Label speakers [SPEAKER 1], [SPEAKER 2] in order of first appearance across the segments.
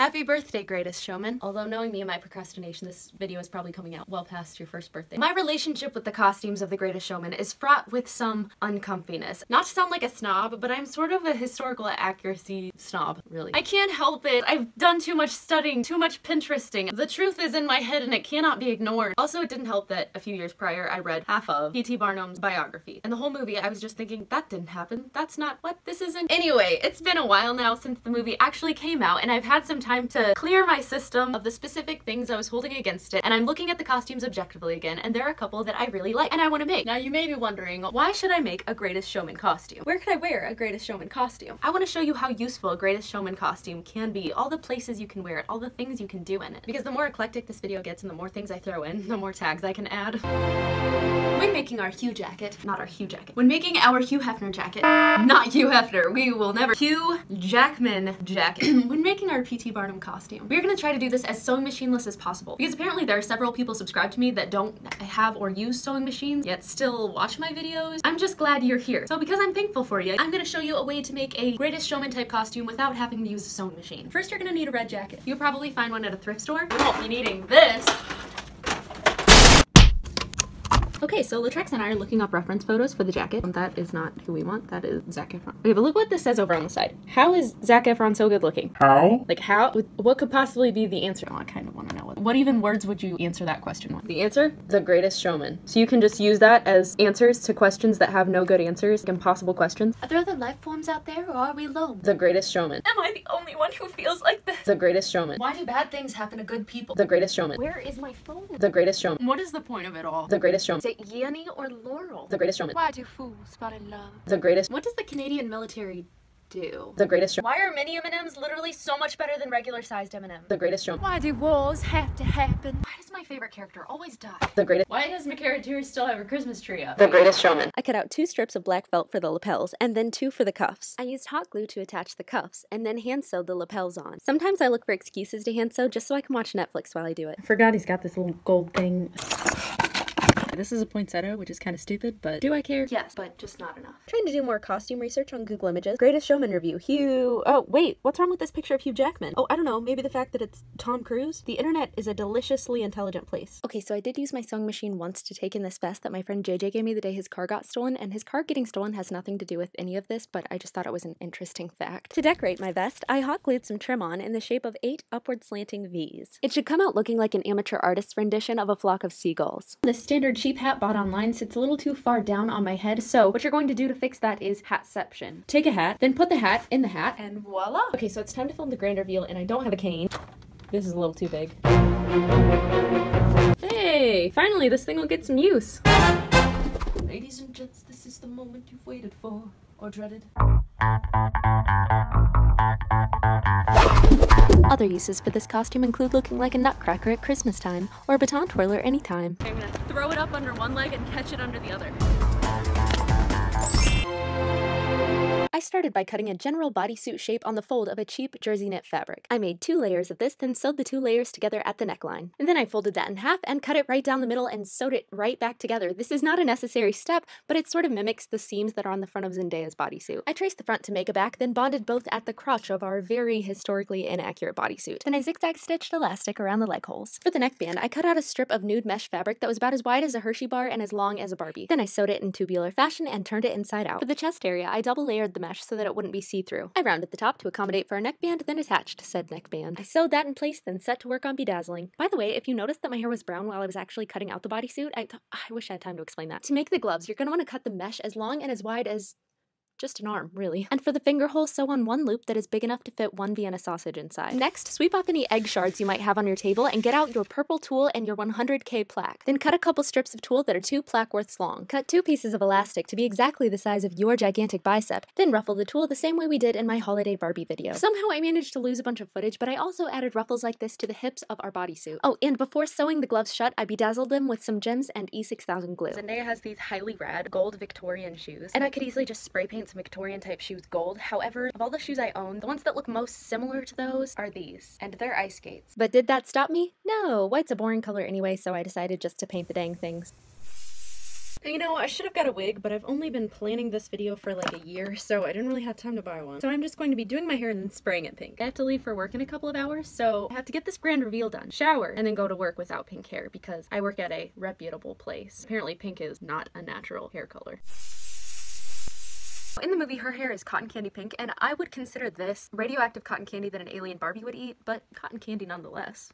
[SPEAKER 1] Happy birthday, Greatest Showman. Although knowing me and my procrastination, this video is probably coming out well past your first birthday. My relationship with the costumes of The Greatest Showman is fraught with some uncomfiness. Not to sound like a snob, but I'm sort of a historical accuracy snob, really. I can't help it. I've done too much studying, too much Pinteresting. The truth is in my head and it cannot be ignored. Also, it didn't help that a few years prior I read half of P.T. Barnum's biography. And the whole movie, I was just thinking, that didn't happen. That's not what this isn't. Anyway, it's been a while now since the movie actually came out, and I've had some time to clear my system of the specific things I was holding against it, and I'm looking at the costumes objectively again, and there are a couple that I really like and I want to make. Now you may be wondering, why should I make a Greatest Showman costume? Where could I wear a Greatest Showman costume? I want to show you how useful a Greatest Showman costume can be, all the places you can wear it, all the things you can do in it. Because the more eclectic this video gets and the more things I throw in, the more tags I can add. When making our Hugh jacket, not our Hugh jacket, when making our Hugh Hefner jacket, not Hugh Hefner, we will never, Hugh Jackman jacket. When making our P.T. Barnum costume, we're gonna try to do this as sewing machineless as possible, because apparently there are several people subscribed to me that don't have or use sewing machines, yet still watch my videos. I'm just glad you're here. So because I'm thankful for you, I'm gonna show you a way to make a Greatest Showman type costume without having to use a sewing machine. First, you're gonna need a red jacket. You'll probably find one at a thrift store. You won't be needing this. Okay, so Latrex and I are looking up reference photos for the jacket. That is not who we want. That is Zac Efron. Okay, but look what this says over on the side. How is Zac Efron so good looking?
[SPEAKER 2] How?
[SPEAKER 1] Like how? What could possibly be the answer? Oh, I kind of want to know. What even words would you answer that question with? The answer? The Greatest Showman. So you can just use that as answers to questions that have no good answers, like impossible questions. Are there other life forms out there, or are we alone? The Greatest Showman. Am I the only one who feels like this? The Greatest Showman. Why do bad things happen to good people? The Greatest Showman. Where is my phone? The Greatest Showman. What is the point of it all? The Greatest Showman. Is it Yanny or Laurel? The Greatest Showman. Why do fools fall in love? The Greatest. What does the Canadian military do? The Greatest Showman. Why are mini M&Ms literally so much better than regular sized M&Ms? The Greatest Showman. Why do wars have to happen? Why does my favorite character always die? The Greatest. Why does my character still have a Christmas tree up? The Greatest Showman. I cut out 2 strips of black felt for the lapels and then 2 for the cuffs. I used hot glue to attach the cuffs and then hand sewed the lapels on. Sometimes I look for excuses to hand sew just so I can watch Netflix while I do it. I forgot he's got this little gold thing. This is a poinsettia, which is kind of stupid, but do I care? Yes, but just not enough. Trying to do more costume research on Google Images. Greatest Showman review. Hugh... Oh, wait. What's wrong with this picture of Hugh Jackman? Oh, I don't know. Maybe the fact that it's Tom Cruise? The internet is a deliciously intelligent place. Okay, so I did use my sewing machine once to take in this vest that my friend JJ gave me the day his car got stolen, and his car getting stolen has nothing to do with any of this, but I just thought it was an interesting fact. To decorate my vest, I hot glued some trim on in the shape of 8 upward slanting V's. It should come out looking like an amateur artist's rendition of a flock of seagulls. This standard cheap hat bought online sits a little too far down on my head, so what you're going to do to fix that is hatception. Take a hat, then put the hat in the hat, and voila! Okay, so it's time to film the grand reveal, and I don't have a cane. This is a little too big. Hey! Finally, this thing will get some use! Ladies and gents, this is the moment you've waited for, or dreaded. Other uses for this costume include looking like a nutcracker at Christmas time, or a baton twirler anytime. I'm gonna throw it up under one leg and catch it under the other. I started by cutting a general bodysuit shape on the fold of a cheap jersey knit fabric. I made 2 layers of this, then sewed the 2 layers together at the neckline. And then I folded that in half and cut it right down the middle and sewed it right back together. This is not a necessary step, but it sort of mimics the seams that are on the front of Zendaya's bodysuit. I traced the front to make a back, then bonded both at the crotch of our very historically inaccurate bodysuit. Then I zigzag stitched elastic around the leg holes. For the neckband, I cut out a strip of nude mesh fabric that was about as wide as a Hershey bar and as long as a Barbie. Then I sewed it in tubular fashion and turned it inside out. For the chest area, I double layered the mesh so that it wouldn't be see-through. I rounded the top to accommodate for a neckband, then attached said neckband. I sewed that in place, then set to work on bedazzling. By the way, if you noticed that my hair was brown while I was actually cutting out the bodysuit, I wish I had time to explain that. To make the gloves, you're going to want to cut the mesh as long and as wide as just an arm, really. And for the finger hole, sew on 1 loop that is big enough to fit 1 Vienna sausage inside. Next, sweep off any egg shards you might have on your table and get out your purple tulle and your 100K plaque. Then cut a couple strips of tulle that are 2 plaque worths long. Cut 2 pieces of elastic to be exactly the size of your gigantic bicep. Then ruffle the tulle the same way we did in my holiday Barbie video. Somehow I managed to lose a bunch of footage, but I also added ruffles like this to the hips of our bodysuit. Oh, and before sewing the gloves shut, I bedazzled them with some gems and E6000 glue. Zendaya has these highly rad gold Victorian shoes, and I could easily just spray paint some Victorian type shoes gold. However, of all the shoes I own, the ones that look most similar to those are these, and they're ice skates. But did that stop me? No, white's a boring color anyway, so I decided just to paint the dang things. You know, I should have got a wig, but I've only been planning this video for like a year, so I didn't really have time to buy one. So I'm just going to be doing my hair and then spraying it pink. I have to leave for work in a couple of hours, so I have to get this grand reveal done, shower, and then go to work without pink hair because I work at a reputable place. Apparently pink is not a natural hair color. In the movie, her hair is cotton candy pink, and I would consider this radioactive cotton candy that an alien Barbie would eat, but cotton candy nonetheless.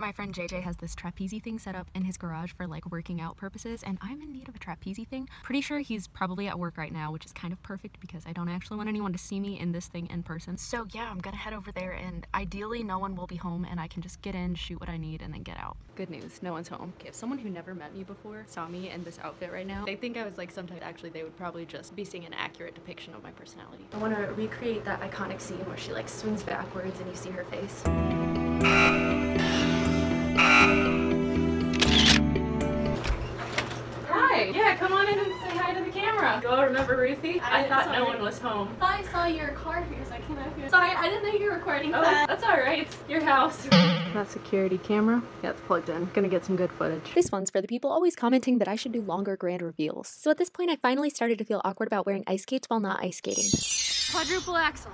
[SPEAKER 1] My friend JJ has this trapeze thing set up in his garage for like working out purposes, and I'm in need of a trapeze thing. Pretty sure he's probably at work right now, which is kind of perfect because I don't actually want anyone to see me in this thing in person. So yeah, I'm gonna head over there, and ideally no one will be home and I can just get in, shoot what I need, and then get out. Good news, no one's home. Okay, if someone who never met me before saw me in this outfit right now, they think I was like sometimes actually they would probably just be seeing an accurate depiction of my personality. I want to recreate that iconic scene where she like swings backwards and you see her face. Hi! Yeah, come on in and say hi to the camera. Oh, remember Ruthie? I thought no one was home.
[SPEAKER 2] I thought I saw your car here, so I came out here. Sorry, I didn't know you were recording
[SPEAKER 1] that. That's alright, it's your house. That security camera? Yeah, it's plugged in. Gonna get some good footage.
[SPEAKER 3] This one's for the people always commenting that I should do longer grand reveals. So at this point, I finally started to feel awkward about wearing ice skates while not ice skating.
[SPEAKER 2] Quadruple axel.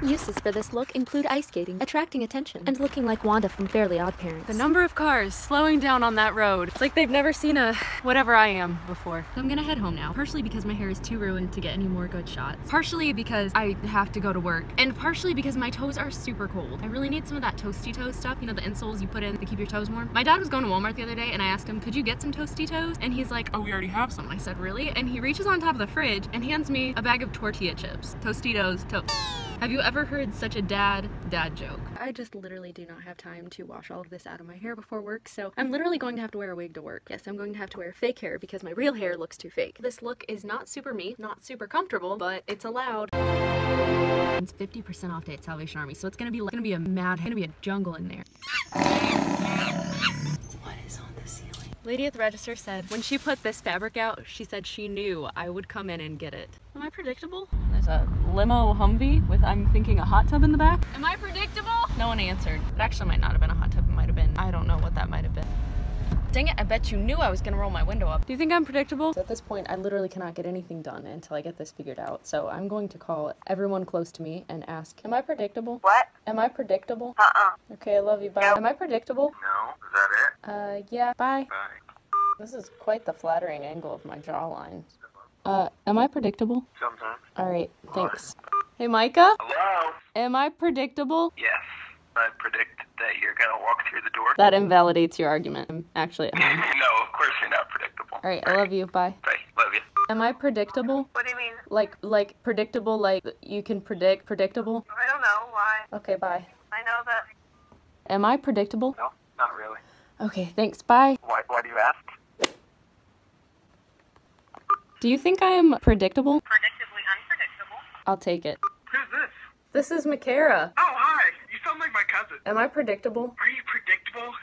[SPEAKER 3] Uses for this look include ice skating, attracting attention, and looking like Wanda from Fairly Odd Parents.
[SPEAKER 1] The number of cars slowing down on that road. It's like they've never seen a whatever I am before. So I'm gonna head home now. Partially because my hair is too ruined to get any more good shots. Partially because I have to go to work. And partially because my toes are super cold. I really need some of that toasty toe stuff. You know, the insoles you put in to keep your toes warm. My dad was going to Walmart the other day and I asked him, could you get some toasty toes? And he's like, oh, we already have some. I said, really? And he reaches on top of the fridge and hands me a bag of tortilla chips. Tostitos, Have you ever heard such a dad joke? I just literally do not have time to wash all of this out of my hair before work, so I'm literally going to have to wear a wig to work. Yes, I'm going to have to wear fake hair because my real hair looks too fake. This look is not super me, not super comfortable, but it's allowed. It's 50% off day at Salvation Army, so it's gonna be a jungle in there. What is on the ceiling? Lady at the register said when she put this fabric out, she said she knew I would come in and get it. Am I predictable? There's a limo Humvee with, I'm thinking, a hot tub in the back. Am I predictable? No one answered. It actually might not have been a hot tub. It might have been, I don't know what that might have been. Dang it, I bet you knew I was gonna roll my window up. Do you think I'm predictable? So at this point, I literally cannot get anything done until I get this figured out. So I'm going to call everyone close to me and ask, am I predictable?
[SPEAKER 4] What?
[SPEAKER 1] Am I predictable? Okay, I love you, bye.
[SPEAKER 4] Yep.
[SPEAKER 1] Am I predictable?
[SPEAKER 4] No, is that it?
[SPEAKER 1] Yeah, bye.
[SPEAKER 4] Bye.
[SPEAKER 1] This is quite the flattering angle of my jawline. Am I predictable?
[SPEAKER 4] Sometimes.
[SPEAKER 1] Alright, thanks. Hey, Micah?
[SPEAKER 4] Hello?
[SPEAKER 1] Am I predictable?
[SPEAKER 4] Yes. I predict that you're gonna walk through the door.
[SPEAKER 1] That invalidates your argument. I'm actually at home.
[SPEAKER 4] No, of course you're not predictable.
[SPEAKER 1] Alright, I love you. Bye.
[SPEAKER 4] Bye. Love you.
[SPEAKER 1] Am I predictable?
[SPEAKER 4] What do you mean?
[SPEAKER 1] Like predictable, like you can predict predictable?
[SPEAKER 4] I don't know. Why?
[SPEAKER 1] Okay, bye.
[SPEAKER 4] I know that.
[SPEAKER 1] Am I predictable?
[SPEAKER 4] No, not really.
[SPEAKER 1] Okay, thanks. Bye.
[SPEAKER 4] Why do you ask?
[SPEAKER 1] Do you think I am predictable?
[SPEAKER 4] Predictably unpredictable.
[SPEAKER 1] I'll take it.
[SPEAKER 4] Who's this?
[SPEAKER 1] This is Makara.
[SPEAKER 4] Oh, hi. You sound like my cousin.
[SPEAKER 1] Am I predictable?
[SPEAKER 4] Are you predictable?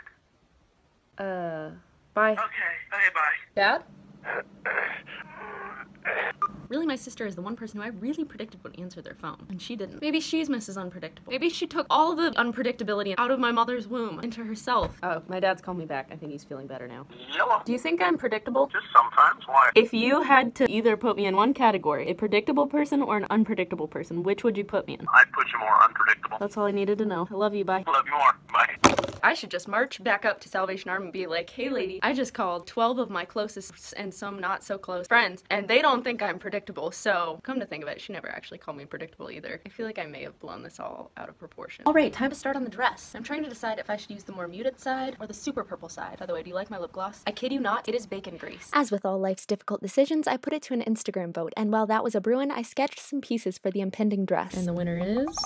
[SPEAKER 1] Bye.
[SPEAKER 4] Okay, bye.
[SPEAKER 1] Dad? Really, my sister is the one person who I really predicted would answer their phone, and she didn't. Maybe she's Mrs. Unpredictable. Maybe she took all the unpredictability out of my mother's womb into herself. Oh, my dad's called me back. I think he's feeling better now.
[SPEAKER 4] Yellow.
[SPEAKER 1] Do you think I'm predictable?
[SPEAKER 4] Just sometimes. Why?
[SPEAKER 1] If you had to either put me in one category, a predictable person or an unpredictable person, which would you put me in?
[SPEAKER 4] I'd put you more unpredictable.
[SPEAKER 1] That's all I needed to know. I love you, bye.
[SPEAKER 4] Love you more. Bye.
[SPEAKER 1] I should just march back up to Salvation Army and be like, hey lady, I just called 12 of my closest and some not so close friends, and they don't think I'm predictable, so come to think of it, she never actually called me predictable either. I feel like I may have blown this all out of proportion. Alright, time to start on the dress. I'm trying to decide if I should use the more muted side or the super purple side. By the way, do you like my lip gloss? I kid you not, it is bacon grease.
[SPEAKER 3] As with all life's difficult decisions, I put it to an Instagram vote, and while that was a Bruin, I sketched some pieces for the impending dress.
[SPEAKER 1] And the winner is...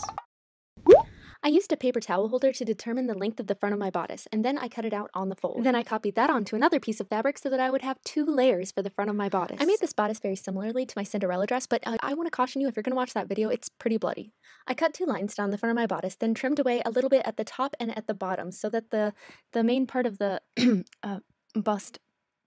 [SPEAKER 3] I used a paper towel holder to determine the length of the front of my bodice, and then I cut it out on the fold. Then I copied that onto another piece of fabric so that I would have 2 layers for the front of my bodice. I made this bodice very similarly to my Cinderella dress, but I want to caution you, if you're going to watch that video, it's pretty bloody. I cut 2 lines down the front of my bodice, then trimmed away a little bit at the top and at the bottom so that the main part of the bust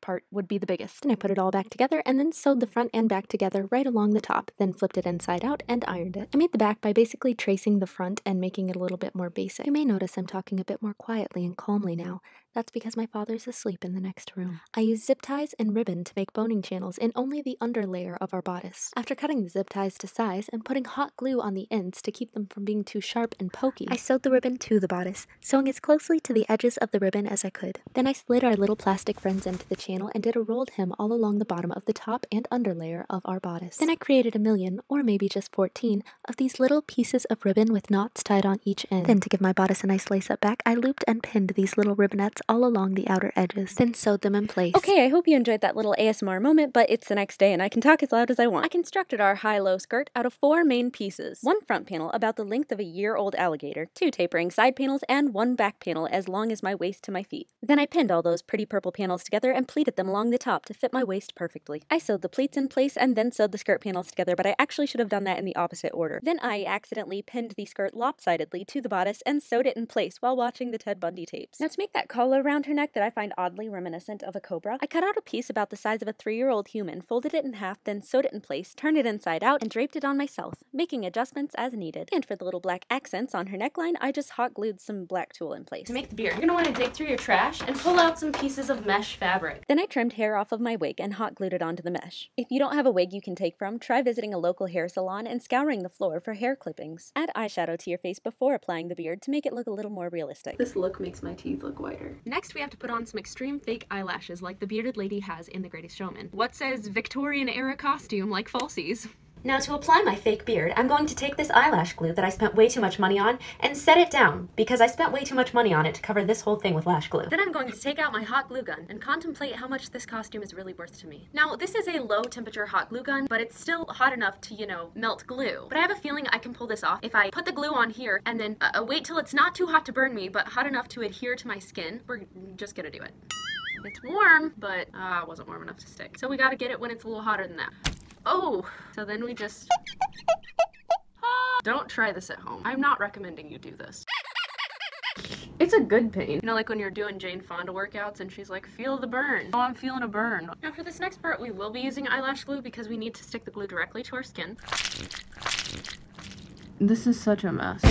[SPEAKER 3] part would be the biggest. Then I put it all back together and then sewed the front and back together right along the top, then flipped it inside out and ironed it. I made the back by basically tracing the front and making it a little bit more basic. You may notice I'm talking a bit more quietly and calmly now. That's because my father's asleep in the next room. I used zip ties and ribbon to make boning channels in only the under layer of our bodice. After cutting the zip ties to size and putting hot glue on the ends to keep them from being too sharp and pokey, I sewed the ribbon to the bodice, sewing as closely to the edges of the ribbon as I could. Then I slid our little plastic friends into the channel and did a rolled hem all along the bottom of the top and under layer of our bodice. Then I created a million, or maybe just 14, of these little pieces of ribbon with knots tied on each end. Then to give my bodice a nice lace-up back, I looped and pinned these little ribbonettes all along the outer edges, then sewed them in place.
[SPEAKER 5] Okay, I hope you enjoyed that little ASMR moment, but it's the next day and I can talk as loud as I want. I constructed our high-low skirt out of 4 main pieces. 1 front panel about the length of a year-old alligator, 2 tapering side panels, and 1 back panel as long as my waist to my feet. Then I pinned all those pretty purple panels together and pleated them along the top to fit my waist perfectly. I sewed the pleats in place and then sewed the skirt panels together, but I actually should have done that in the opposite order. Then I accidentally pinned the skirt lopsidedly to the bodice and sewed it in place while watching the Ted Bundy tapes. Now to make that collar around her neck that I find oddly reminiscent of a cobra, I cut out a piece about the size of a 3-year-old human, folded it in half, then sewed it in place, turned it inside out, and draped it on myself, making adjustments as needed. And for the little black accents on her neckline, I just hot glued some black tulle in place.
[SPEAKER 1] To make the beard, you're gonna want to dig through your trash and pull out some pieces of mesh fabric.
[SPEAKER 5] Then I trimmed hair off of my wig and hot glued it onto the mesh. If you don't have a wig you can take from, try visiting a local hair salon and scouring the floor for hair clippings. Add eyeshadow to your face before applying the beard to make it look a little more realistic.
[SPEAKER 1] This look makes my teeth look whiter. Next, we have to put on some extreme fake eyelashes like the bearded lady has in The Greatest Showman. What says Victorian era costume like falsies?
[SPEAKER 6] Now to apply my fake beard, I'm going to take this eyelash glue that I spent way too much money on and set it down because I spent way too much money on it to cover this whole thing with lash glue.
[SPEAKER 1] Then I'm going to take out my hot glue gun and contemplate how much this costume is really worth to me. Now, this is a low temperature hot glue gun, but it's still hot enough to, you know, melt glue. But I have a feeling I can pull this off if I put the glue on here and then wait till it's not too hot to burn me, but hot enough to adhere to my skin. We're just gonna do it. It's warm, but it wasn't warm enough to stick. So we gotta get it when it's a little hotter than that. Oh, so then we just... Don't try this at home. I'm not recommending you do this. It's a good pain. You know, like when you're doing Jane Fonda workouts and she's like, feel the burn. Oh, I'm feeling a burn. Now for this next part, we will be using eyelash glue because we need to stick the glue directly to our skin. This is such a mess.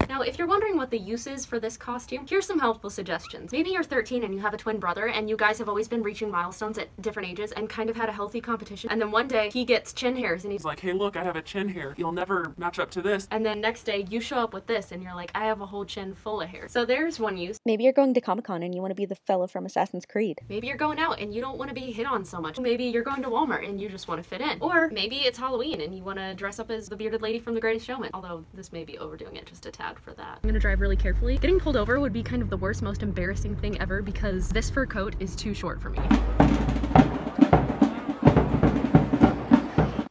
[SPEAKER 1] Now, if you're wondering what the use is for this costume, here's some helpful suggestions. Maybe you're 13 and you have a twin brother and you guys have always been reaching milestones at different ages and kind of had a healthy competition. And then one day he gets chin hairs and he's
[SPEAKER 7] like, hey look, I have a chin hair. You'll never match up to this.
[SPEAKER 1] And then next day you show up with this and you're like, I have a whole chin full of hair. So there's one use.
[SPEAKER 5] Maybe you're going to Comic-Con and you want to be the fella from Assassin's Creed.
[SPEAKER 1] Maybe you're going out and you don't want to be hit on so much. Maybe you're going to Walmart and you just want to fit in. Or maybe it's Halloween and you want to dress up as the bearded lady from The Greatest Showman. Although this may be overdoing it just a tad for that. I'm gonna drive really carefully. Getting pulled over would be kind of the worst, most embarrassing thing ever because this fur coat is too short for me.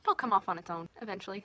[SPEAKER 1] It'll come off on its own eventually.